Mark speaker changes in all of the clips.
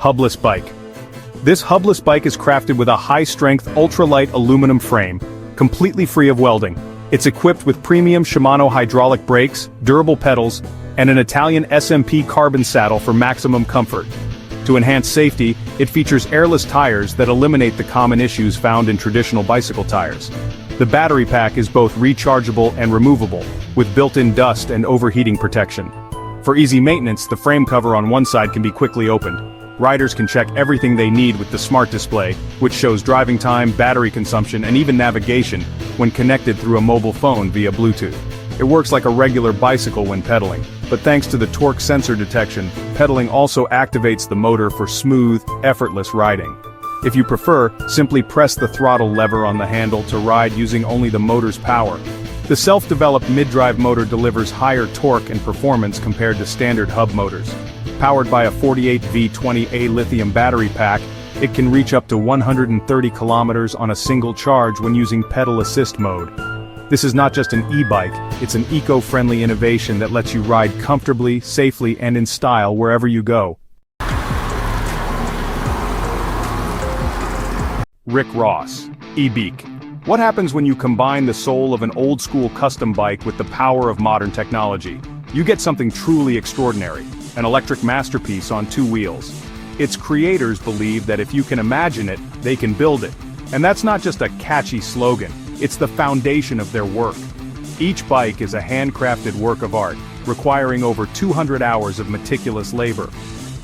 Speaker 1: Hubless Bike. This Hubless Bike is crafted with a high-strength, ultralight aluminum frame, completely free of welding. It's equipped with premium Shimano hydraulic brakes, durable pedals, and an Italian SMP carbon saddle for maximum comfort. To enhance safety, it features airless tires that eliminate the common issues found in traditional bicycle tires. The battery pack is both rechargeable and removable, with built-in dust and overheating protection. For easy maintenance, the frame cover on one side can be quickly opened. Riders can check everything they need with the smart display, which shows driving time, battery consumption, and even navigation when connected through a mobile phone via Bluetooth. It works like a regular bicycle when pedaling, but thanks to the torque sensor detection, pedaling also activates the motor for smooth, effortless riding. If you prefer, simply press the throttle lever on the handle to ride using only the motor's power. The self-developed mid-drive motor delivers higher torque and performance compared to standard hub motors. Powered by a 48V20A lithium battery pack, it can reach up to 130 kilometers on a single charge when using pedal assist mode. This is not just an e-bike, it's an eco-friendly innovation that lets you ride comfortably, safely, and in style wherever you go. Rick Ross, e-Beak. What happens when you combine the soul of an old-school custom bike with the power of modern technology? You get something truly extraordinary. An electric masterpiece on two wheels. Its creators believe that if you can imagine it, they can build it. And that's not just a catchy slogan, it's the foundation of their work. Each bike is a handcrafted work of art, requiring over 200 hours of meticulous labor.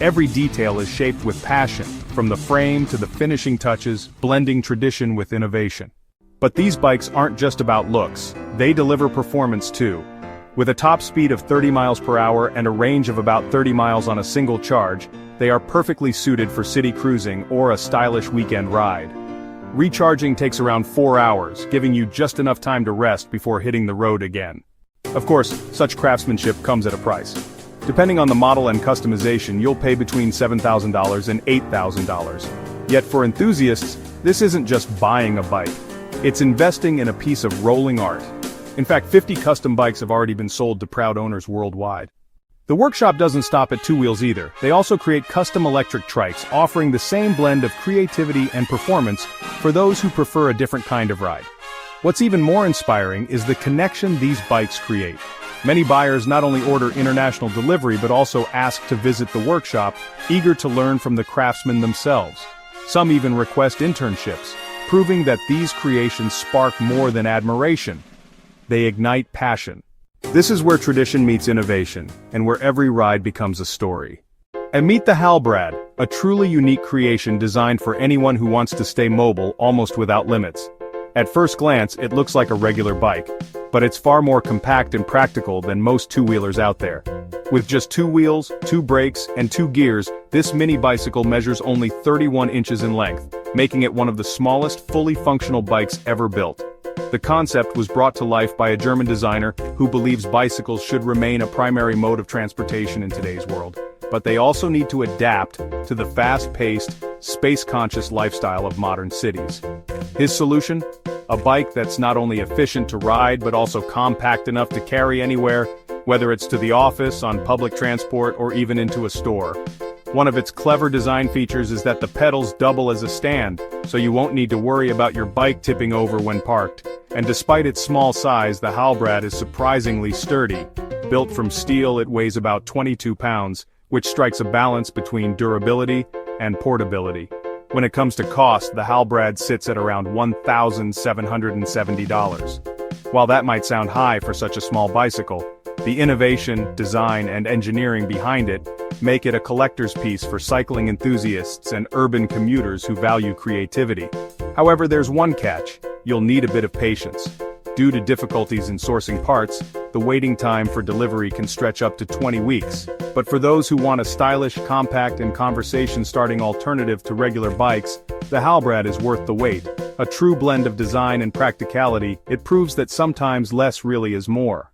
Speaker 1: Every detail is shaped with passion, from the frame to the finishing touches, blending tradition with innovation. But these bikes aren't just about looks, they deliver performance too. With a top speed of 30 miles per hour and a range of about 30 miles on a single charge, they are perfectly suited for city cruising or a stylish weekend ride. Recharging takes around 4 hours, giving you just enough time to rest before hitting the road again. Of course, such craftsmanship comes at a price. Depending on the model and customization, you'll pay between $7,000 and $8,000. Yet for enthusiasts, this isn't just buying a bike. It's investing in a piece of rolling art. In fact, 50 custom bikes have already been sold to proud owners worldwide. The workshop doesn't stop at two wheels either. They also create custom electric trikes, offering the same blend of creativity and performance for those who prefer a different kind of ride. What's even more inspiring is the connection these bikes create. Many buyers not only order international delivery but also ask to visit the workshop, eager to learn from the craftsmen themselves. Some even request internships, proving that these creations spark more than admiration. They ignite passion. This is where tradition meets innovation, and where every ride becomes a story. And meet the Halbrad, a truly unique creation designed for anyone who wants to stay mobile almost without limits. At first glance, it looks like a regular bike, but it's far more compact and practical than most two-wheelers out there. With just 2 wheels, 2 brakes, and 2 gears, this mini bicycle measures only 31 inches in length, making it one of the smallest fully functional bikes ever built. The concept was brought to life by a German designer who believes bicycles should remain a primary mode of transportation in today's world, but they also need to adapt to the fast-paced, space-conscious lifestyle of modern cities. His solution? A bike that's not only efficient to ride but also compact enough to carry anywhere, whether it's to the office, on public transport, or even into a store. One of its clever design features is that the pedals double as a stand, so you won't need to worry about your bike tipping over when parked. And despite its small size, the Halbrad is surprisingly sturdy. Built from steel, it weighs about 22 pounds, which strikes a balance between durability and portability. When it comes to cost, the Halbrad sits at around $1,770. While that might sound high for such a small bicycle, the innovation, design, and engineering behind it make it a collector's piece for cycling enthusiasts and urban commuters who value creativity. However, there's one catch: you'll need a bit of patience. Due to difficulties in sourcing parts, the waiting time for delivery can stretch up to 20 weeks. But for those who want a stylish, compact, and conversation-starting alternative to regular bikes, the Halbrad is worth the wait. A true blend of design and practicality, it proves that sometimes less really is more.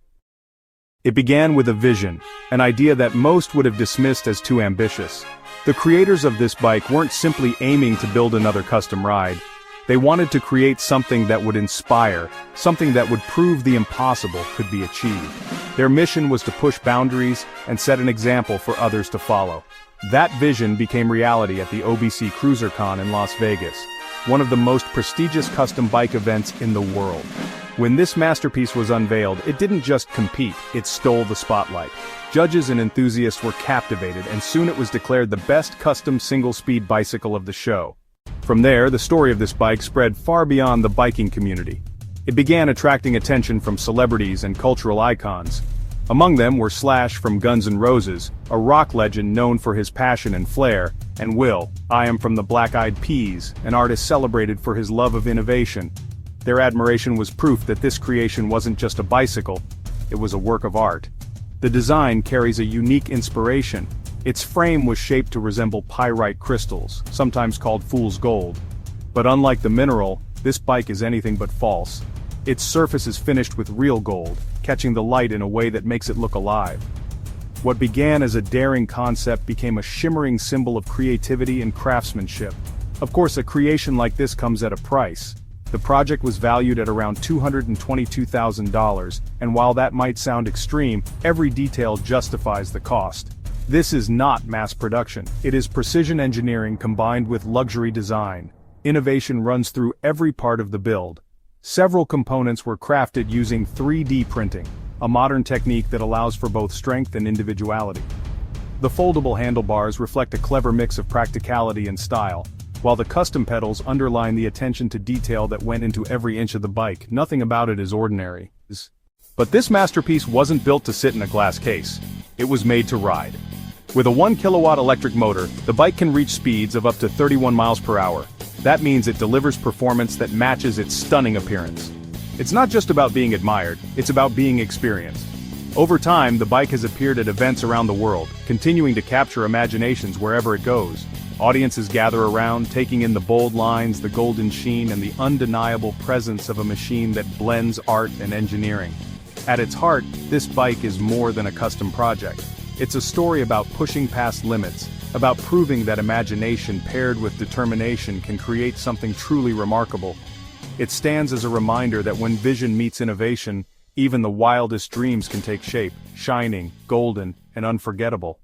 Speaker 1: It began with a vision, an idea that most would have dismissed as too ambitious. The creators of this bike weren't simply aiming to build another custom ride. They wanted to create something that would inspire, something that would prove the impossible could be achieved. Their mission was to push boundaries and set an example for others to follow. That vision became reality at the OBC CruiserCon in Las Vegas, one of the most prestigious custom bike events in the world. When this masterpiece was unveiled, it didn't just compete, it stole the spotlight. Judges and enthusiasts were captivated, and soon it was declared the best custom single-speed bicycle of the show. From there, the story of this bike spread far beyond the biking community. It began attracting attention from celebrities and cultural icons. Among them were Slash from Guns N' Roses, a rock legend known for his passion and flair, and Will, I Am from the Black Eyed Peas, an artist celebrated for his love of innovation. Their admiration was proof that this creation wasn't just a bicycle, it was a work of art. The design carries a unique inspiration. Its frame was shaped to resemble pyrite crystals, sometimes called fool's gold. But unlike the mineral, this bike is anything but false. Its surface is finished with real gold, catching the light in a way that makes it look alive. What began as a daring concept became a shimmering symbol of creativity and craftsmanship. Of course, a creation like this comes at a price. The project was valued at around $222,000, and while that might sound extreme, every detail justifies the cost. This is not mass production. It is precision engineering combined with luxury design. Innovation runs through every part of the build. Several components were crafted using 3D printing, a modern technique that allows for both strength and individuality. The foldable handlebars reflect a clever mix of practicality and style, while the custom pedals underline the attention to detail that went into every inch of the bike. Nothing about it is ordinary. But this masterpiece wasn't built to sit in a glass case. It was made to ride. With a 1 kilowatt electric motor, the bike can reach speeds of up to 31 miles per hour. That means it delivers performance that matches its stunning appearance. It's not just about being admired, it's about being experienced. Over time, the bike has appeared at events around the world, continuing to capture imaginations wherever it goes. Audiences gather around, taking in the bold lines, the golden sheen, and the undeniable presence of a machine that blends art and engineering. At its heart, this bike is more than a custom project. It's a story about pushing past limits, about proving that imagination paired with determination can create something truly remarkable. It stands as a reminder that when vision meets innovation, even the wildest dreams can take shape, shining, golden, and unforgettable.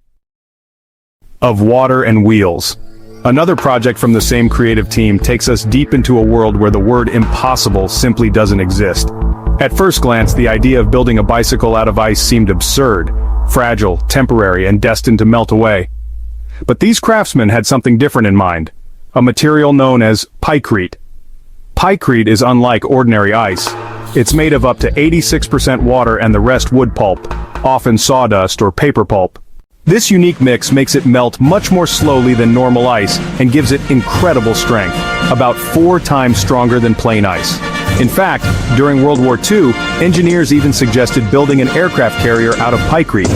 Speaker 1: Of water and wheels. Another project from the same creative team takes us deep into a world where the word impossible simply doesn't exist. At first glance, the idea of building a bicycle out of ice seemed absurd, fragile, temporary, and destined to melt away. But these craftsmen had something different in mind, a material known as pykrete. Pykrete is unlike ordinary ice. It's made of up to 86% water and the rest wood pulp, often sawdust or paper pulp. This unique mix makes it melt much more slowly than normal ice and gives it incredible strength, about 4 times stronger than plain ice. In fact, during World War II, engineers even suggested building an aircraft carrier out of pykrete.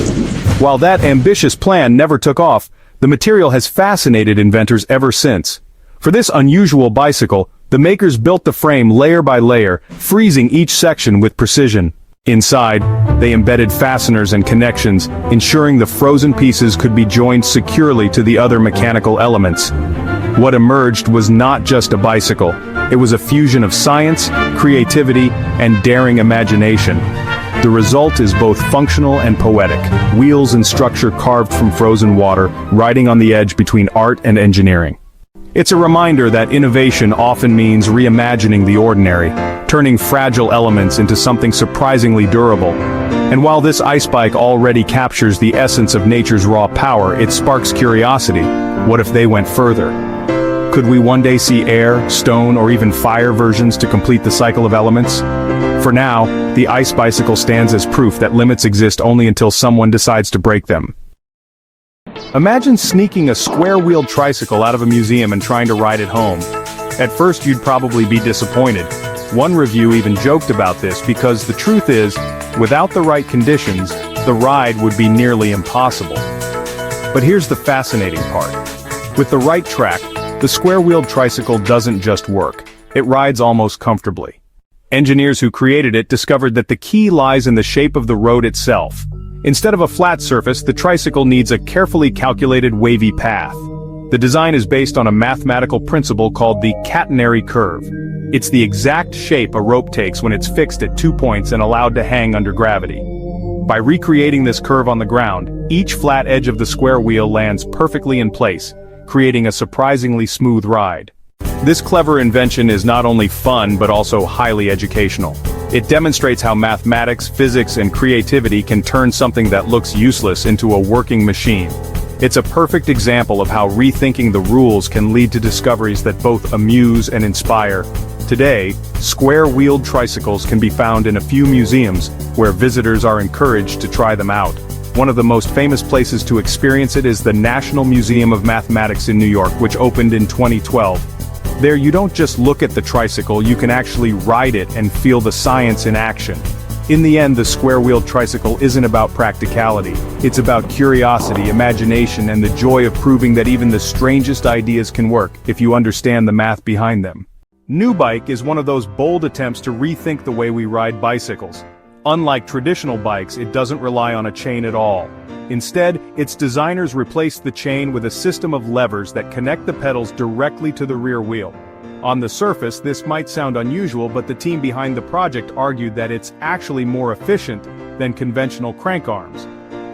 Speaker 1: While that ambitious plan never took off, the material has fascinated inventors ever since. For this unusual bicycle, the makers built the frame layer by layer, freezing each section with precision. Inside, they embedded fasteners and connections, ensuring the frozen pieces could be joined securely to the other mechanical elements. What emerged was not just a bicycle, it was a fusion of science, creativity, and daring imagination. The result is both functional and poetic, wheels and structure carved from frozen water, riding on the edge between art and engineering. It's a reminder that innovation often means reimagining the ordinary, turning fragile elements into something surprisingly durable. And while this ice bike already captures the essence of nature's raw power, it sparks curiosity. What if they went further? Could we one day see air, stone, or even fire versions to complete the cycle of elements? For now, the ice bicycle stands as proof that limits exist only until someone decides to break them. Imagine sneaking a square-wheeled tricycle out of a museum and trying to ride it home. At first you'd probably be disappointed. One review even joked about this because the truth is, without the right conditions, the ride would be nearly impossible. But here's the fascinating part. With the right track, the square-wheeled tricycle doesn't just work, it rides almost comfortably. Engineers who created it discovered that the key lies in the shape of the road itself. Instead of a flat surface, the tricycle needs a carefully calculated wavy path. The design is based on a mathematical principle called the catenary curve. It's the exact shape a rope takes when it's fixed at 2 points and allowed to hang under gravity. By recreating this curve on the ground, each flat edge of the square wheel lands perfectly in place, creating a surprisingly smooth ride. This clever invention is not only fun but also highly educational. It demonstrates how mathematics, physics, and creativity can turn something that looks useless into a working machine. It's a perfect example of how rethinking the rules can lead to discoveries that both amuse and inspire. Today, square-wheeled tricycles can be found in a few museums, where visitors are encouraged to try them out. One of the most famous places to experience it is the National Museum of Mathematics in New York, which opened in 2012. There you don't just look at the tricycle, you can actually ride it and feel the science in action. In the end, the square-wheeled tricycle isn't about practicality. It's about curiosity, imagination, and the joy of proving that even the strangest ideas can work, if you understand the math behind them. NuBike is one of those bold attempts to rethink the way we ride bicycles. Unlike traditional bikes, it doesn't rely on a chain at all. Instead, its designers replaced the chain with a system of levers that connect the pedals directly to the rear wheel. On the surface, this might sound unusual, but the team behind the project argued that it's actually more efficient than conventional crank arms.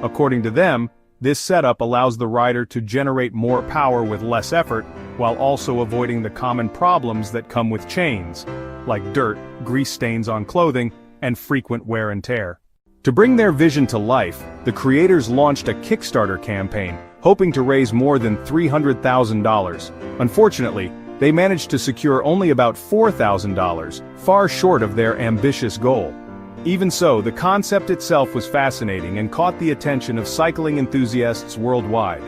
Speaker 1: According to them, this setup allows the rider to generate more power with less effort, while also avoiding the common problems that come with chains, like dirt, grease stains on clothing, and frequent wear and tear. To bring their vision to life, the creators launched a Kickstarter campaign, hoping to raise more than $300,000. Unfortunately, they managed to secure only about $4,000, far short of their ambitious goal. Even so, the concept itself was fascinating and caught the attention of cycling enthusiasts worldwide.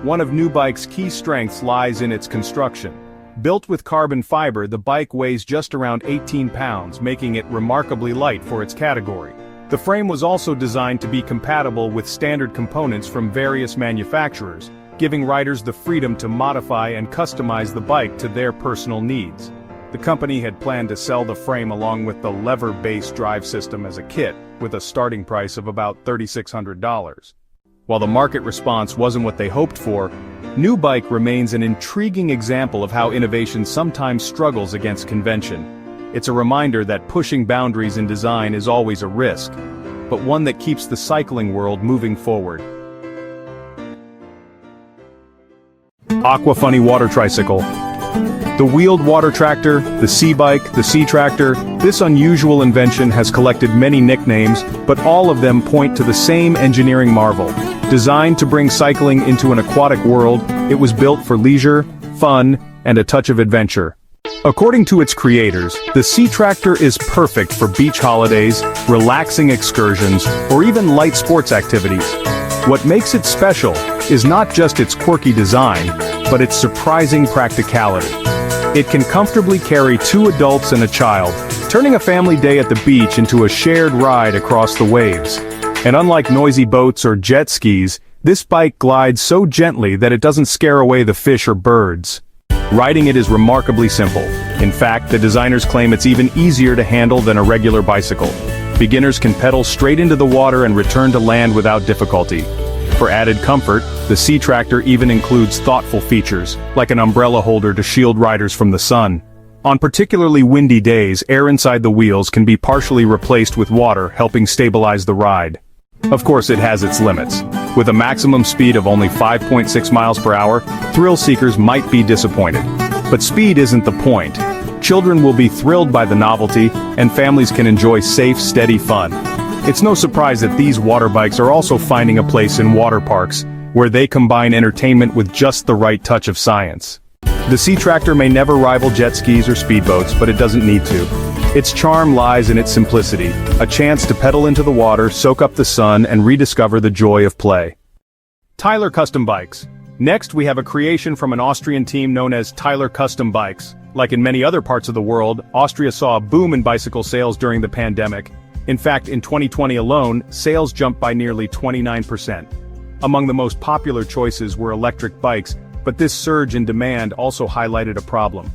Speaker 1: One of NuBike's key strengths lies in its construction. Built with carbon fiber, the bike weighs just around 18 pounds, making it remarkably light for its category. The frame was also designed to be compatible with standard components from various manufacturers, giving riders the freedom to modify and customize the bike to their personal needs. The company had planned to sell the frame along with the lever-based drive system as a kit, with a starting price of about $3,600. While the market response wasn't what they hoped for, NuBike remains an intriguing example of how innovation sometimes struggles against convention. It's a reminder that pushing boundaries in design is always a risk, but one that keeps the cycling world moving forward. Aquafunny Water Tricycle. The wheeled water tractor, the sea bike, the sea tractor, this unusual invention has collected many nicknames, but all of them point to the same engineering marvel. Designed to bring cycling into an aquatic world, it was built for leisure, fun, and a touch of adventure. According to its creators, the sea tractor is perfect for beach holidays, relaxing excursions, or even light sports activities. What makes it special is not just its quirky design, but its surprising practicality. It can comfortably carry 2 adults and a child, turning a family day at the beach into a shared ride across the waves. And unlike noisy boats or jet skis, this bike glides so gently that it doesn't scare away the fish or birds. Riding it is remarkably simple. In fact, the designers claim it's even easier to handle than a regular bicycle. Beginners can pedal straight into the water and return to land without difficulty. For added comfort, the sea tractor even includes thoughtful features, like an umbrella holder to shield riders from the sun. On particularly windy days, air inside the wheels can be partially replaced with water, helping stabilize the ride. Of course, it has its limits. With a maximum speed of only 5.6 miles per hour, thrill seekers might be disappointed. But speed isn't the point. Children will be thrilled by the novelty, and families can enjoy safe, steady fun. It's no surprise that these water bikes are also finding a place in water parks, where they combine entertainment with just the right touch of science. The sea tractor may never rival jet skis or speedboats, but it doesn't need to. Its charm lies in its simplicity, a chance to pedal into the water, soak up the sun, and rediscover the joy of play. Tyler Custom Bikes. Next, we have a creation from an Austrian team known as Tyler Custom Bikes. Like in many other parts of the world, Austria saw a boom in bicycle sales during the pandemic. In fact, in 2020 alone, sales jumped by nearly 29%. Among the most popular choices were electric bikes, but this surge in demand also highlighted a problem.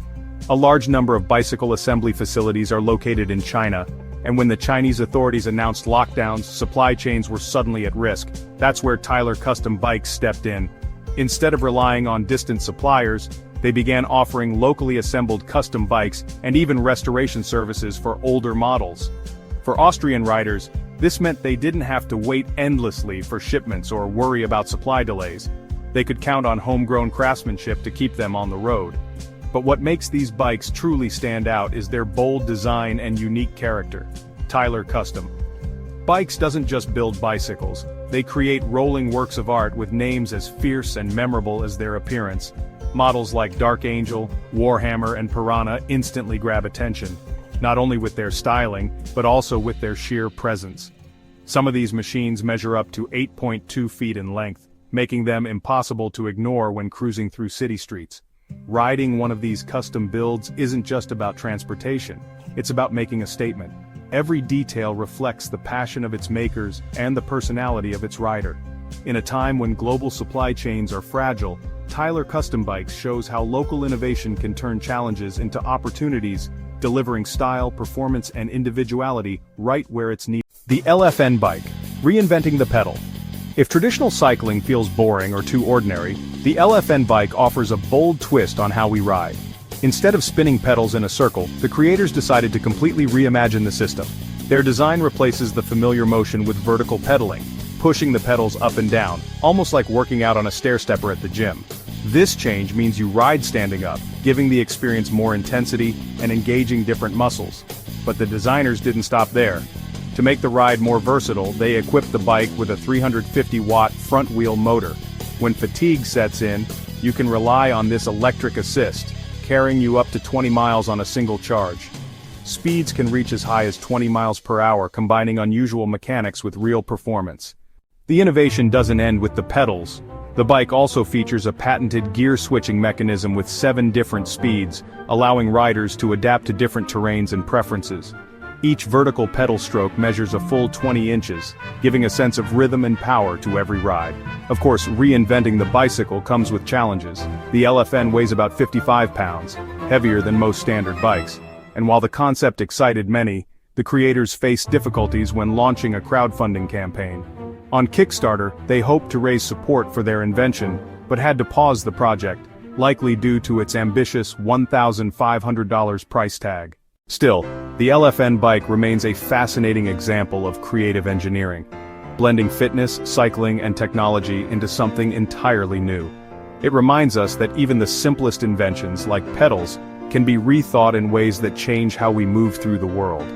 Speaker 1: A large number of bicycle assembly facilities are located in China, and when the Chinese authorities announced lockdowns, supply chains were suddenly at risk. That's where Tyler Custom Bikes stepped in. Instead of relying on distant suppliers, they began offering locally assembled custom bikes and even restoration services for older models. For Austrian riders, This meant they didn't have to wait endlessly for shipments or worry about supply delays. They could count on homegrown craftsmanship to keep them on the road. But what makes these bikes truly stand out is their bold design and unique character. Tyler Custom Bikes doesn't just build bicycles, they create rolling works of art with names as fierce and memorable as their appearance. Models like Dark Angel, Warhammer, and Piranha instantly grab attention, not only with their styling, but also with their sheer presence. Some of these machines measure up to 8.2 feet in length, making them impossible to ignore when cruising through city streets. Riding one of these custom builds isn't just about transportation, it's about making a statement. Every detail reflects the passion of its makers and the personality of its rider. In a time when global supply chains are fragile, Tyler Custom Bikes shows how local innovation can turn challenges into opportunities, delivering style, performance, and individuality right where it's needed. The LFN Bike, reinventing the pedal. If traditional cycling feels boring or too ordinary, the LFN Bike offers a bold twist on how we ride. Instead of spinning pedals in a circle, the creators decided to completely reimagine the system. Their design replaces the familiar motion with vertical pedaling, pushing the pedals up and down, almost like working out on a stair-stepper at the gym. This change means you ride standing up, giving the experience more intensity and engaging different muscles. But the designers didn't stop there. To make the ride more versatile, they equipped the bike with a 350-watt front-wheel motor. When fatigue sets in, you can rely on this electric assist, carrying you up to 20 miles on a single charge. Speeds can reach as high as 20 miles per hour, combining unusual mechanics with real performance. The innovation doesn't end with the pedals. The bike also features a patented gear-switching mechanism with 7 different speeds, allowing riders to adapt to different terrains and preferences. Each vertical pedal stroke measures a full 20 inches, giving a sense of rhythm and power to every ride. Of course, reinventing the bicycle comes with challenges. The LFN weighs about 55 pounds, heavier than most standard bikes. And while the concept excited many, the creators faced difficulties when launching a crowdfunding campaign. On Kickstarter, they hoped to raise support for their invention, but had to pause the project, likely due to its ambitious $1,500 price tag. Still, the LFN Bike remains a fascinating example of creative engineering, blending fitness, cycling, and technology into something entirely new. It reminds us that even the simplest inventions, like pedals, can be rethought in ways that change how we move through the world.